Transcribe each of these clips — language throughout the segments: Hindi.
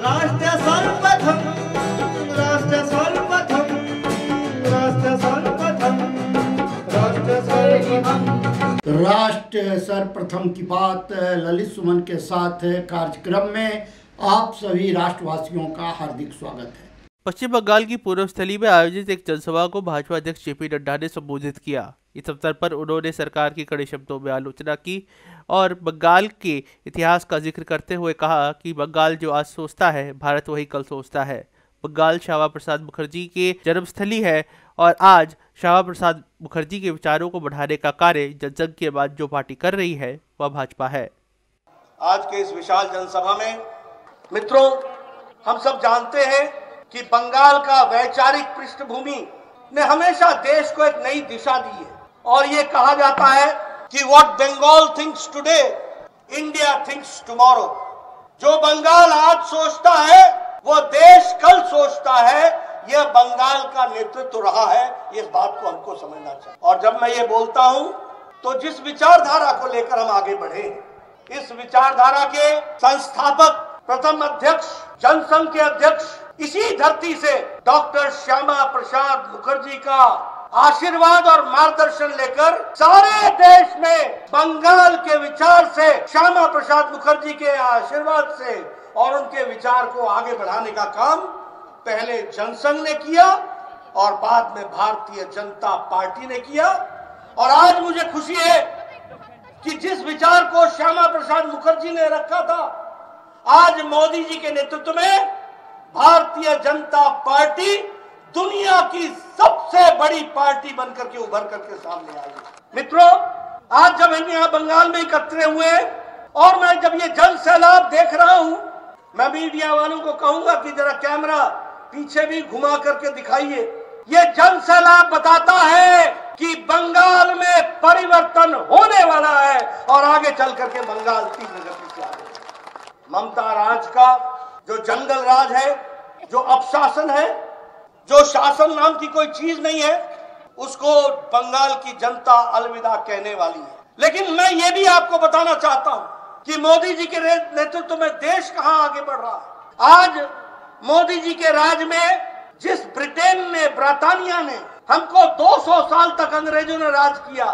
राष्ट्र सर्वप्रथम, राष्ट्र सर्वप्रथम, राष्ट्र सर्वप्रथम, राष्ट्र सर्वप्रथम। राष्ट्र सर्वप्रथम की बात ललित सुमन के साथ कार्यक्रम में आप सभी राष्ट्रवासियों का हार्दिक स्वागत है। पश्चिम बंगाल की पूर्वस्थली में आयोजित एक जनसभा को भाजपा अध्यक्ष जेपी नड्डा ने संबोधित किया। इस अवसर पर उन्होंने सरकार की कड़े शब्दों में आलोचना की और बंगाल के इतिहास का जिक्र करते हुए कहा कि बंगाल जो आज सोचता है, भारत वही कल सोचता है। बंगाल श्यामा प्रसाद मुखर्जी के जन्मस्थली है और आज श्यामा प्रसाद मुखर्जी के विचारों को बढ़ाने का कार्य जनसंघ के बाद जो पार्टी कर रही है वह भाजपा है। आज के इस विशाल जनसभा में मित्रों, हम सब जानते हैं कि बंगाल का वैचारिक पृष्ठभूमि ने हमेशा देश को एक नई दिशा दी है और ये कहा जाता है कि what Bengal thinks today, India thinks tomorrow. जो बंगाल आज सोचता है वो देश कल सोचता है। यह बंगाल का नेतृत्व रहा है, इस बात को हमको समझना चाहिए। और जब मैं ये बोलता हूं तो जिस विचारधारा को लेकर हम आगे बढ़े, इस विचारधारा के संस्थापक, प्रथम अध्यक्ष, जनसंघ के अध्यक्ष, इसी धरती से डॉक्टर श्यामा प्रसाद मुखर्जी का आशीर्वाद और मार्गदर्शन लेकर सारे देश में बंगाल के विचार से, श्यामा प्रसाद मुखर्जी के आशीर्वाद से और उनके विचार को आगे बढ़ाने का काम पहले जनसंघ ने किया और बाद में भारतीय जनता पार्टी ने किया। और आज मुझे खुशी है कि जिस विचार को श्यामा प्रसाद मुखर्जी ने रखा था, आज मोदी जी के नेतृत्व में भारतीय जनता पार्टी दुनिया की सबसे बड़ी पार्टी बनकर के उभर करके सामने आई। मित्रों, आज जब हम यहाँ बंगाल में एकत्र हुए और मैं जब ये जन सैलाब देख रहा हूँ, मैं मीडिया वालों को कहूंगा कि जरा कैमरा पीछे भी घुमा करके दिखाइए। ये जन सैलाब बताता है कि बंगाल में परिवर्तन होने वाला है और आगे चल करके बंगाल तीव्र गति से आगे। ममता राज का जो जंगल राज है, जो अपशासन है, जो शासन नाम की कोई चीज नहीं है, उसको बंगाल की जनता अलविदा कहने वाली है। लेकिन मैं ये भी आपको बताना चाहता हूं कि मोदी जी के नेतृत्व में देश कहां आगे बढ़ रहा है। आज मोदी जी के राज में जिस ब्रिटेन ने, ब्रिटानिया ने हमको 200 साल तक अंग्रेजों ने राज किया,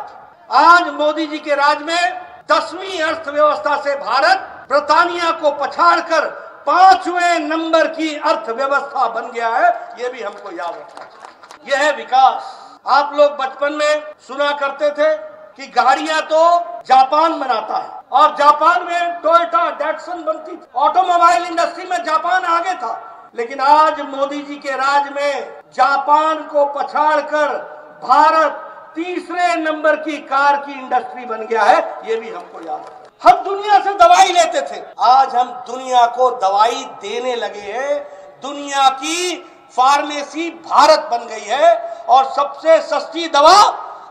आज मोदी जी के राज में 10वीं अर्थव्यवस्था से भारत ब्रिटानिया को पछाड़कर 5वें नंबर की अर्थव्यवस्था बन गया है। यह भी हमको याद रखना चाहिए। यह है विकास। आप लोग बचपन में सुना करते थे कि गाड़ियां तो जापान बनाता है और जापान में टोयोटा, डैटसन बनती थी। ऑटोमोबाइल इंडस्ट्री में जापान आगे था। लेकिन आज मोदी जी के राज में जापान को पछाड़कर भारत 3रे नंबर की कार की इंडस्ट्री बन गया है। यह भी हमको याद है। हम दुनिया से दवाई लेते थे, आज हम दुनिया को दवाई देने लगे हैं। दुनिया की फार्मेसी भारत बन गई है और सबसे सस्ती दवा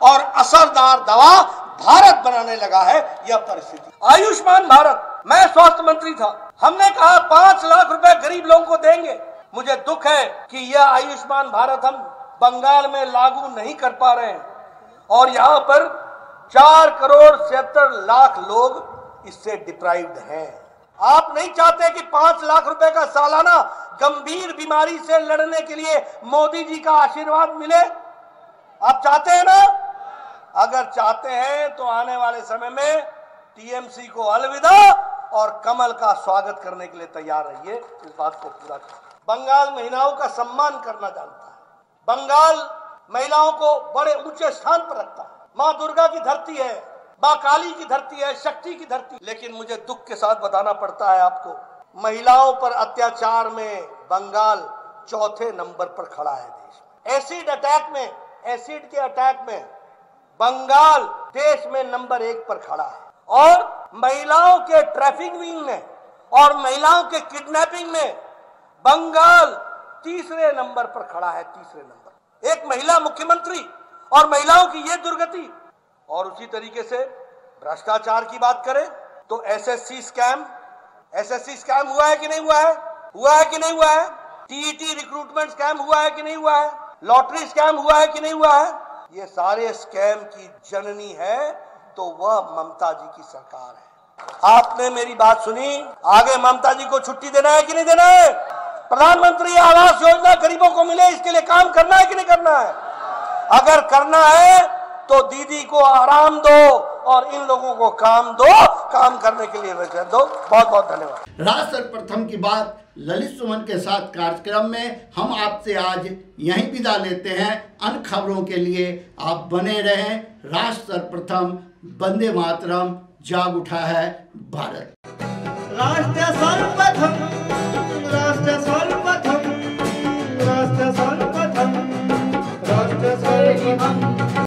और असरदार दवा भारत बनाने लगा है। यह परिस्थिति। आयुष्मान भारत, मैं स्वास्थ्य मंत्री था, हमने कहा 5 लाख रुपए गरीब लोगों को देंगे। मुझे दुख है कि यह आयुष्मान भारत हम बंगाल में लागू नहीं कर पा रहे हैं और यहाँ पर 4,76,00,000 लोग इससे डिप्राइव्ड हैं। आप नहीं चाहते कि 5 लाख रुपए का सालाना गंभीर बीमारी से लड़ने के लिए मोदी जी का आशीर्वाद मिले? आप चाहते हैं ना? अगर चाहते हैं तो आने वाले समय में टीएमसी को अलविदा और कमल का स्वागत करने के लिए तैयार रहिए। इस बात को पूरा करें। बंगाल महिलाओं का सम्मान करना जानता है। बंगाल महिलाओं को बड़े ऊंचे स्थान पर रखता है। माँ दुर्गा की धरती है, माँ काली की धरती है, शक्ति की धरती। लेकिन मुझे दुख के साथ बताना पड़ता है आपको, महिलाओं पर अत्याचार में बंगाल 4थे नंबर पर खड़ा है देश में। एसिड के अटैक में बंगाल देश में नंबर 1 पर खड़ा है और महिलाओं के ट्रैफिकिंग में और महिलाओं के किडनैपिंग में बंगाल 3रे नंबर पर खड़ा है। 3रे नंबर। एक महिला मुख्यमंत्री और महिलाओं की ये दुर्गति। और उसी तरीके से भ्रष्टाचार की बात करें तो एसएससी स्कैम हुआ है कि नहीं हुआ है? हुआ है कि नहीं हुआ है? टीईटी रिक्रूटमेंट स्कैम हुआ है कि नहीं हुआ है? लॉटरी स्कैम हुआ है कि नहीं हुआ है? ये सारे स्कैम की जननी है तो वह ममता जी की सरकार है। आपने मेरी बात सुनी। आगे ममता जी को छुट्टी देना है कि नहीं देना है? प्रधानमंत्री आवास योजना गरीबों को मिले, इसके लिए काम करना है कि नहीं करना है? अगर करना है तो दीदी को आराम दो और इन लोगों को काम दो, काम करने के लिए वजह दो। बहुत बहुत धन्यवाद। राष्ट्र सर्वप्रथम की बात ललित सुमन के साथ कार्यक्रम में हम आपसे आज यहीं विदा लेते हैं। अन्य खबरों के लिए आप बने रहें। राष्ट्र सर्वप्रथम, वंदे मातरम, जाग उठा है भारत। राष्ट्र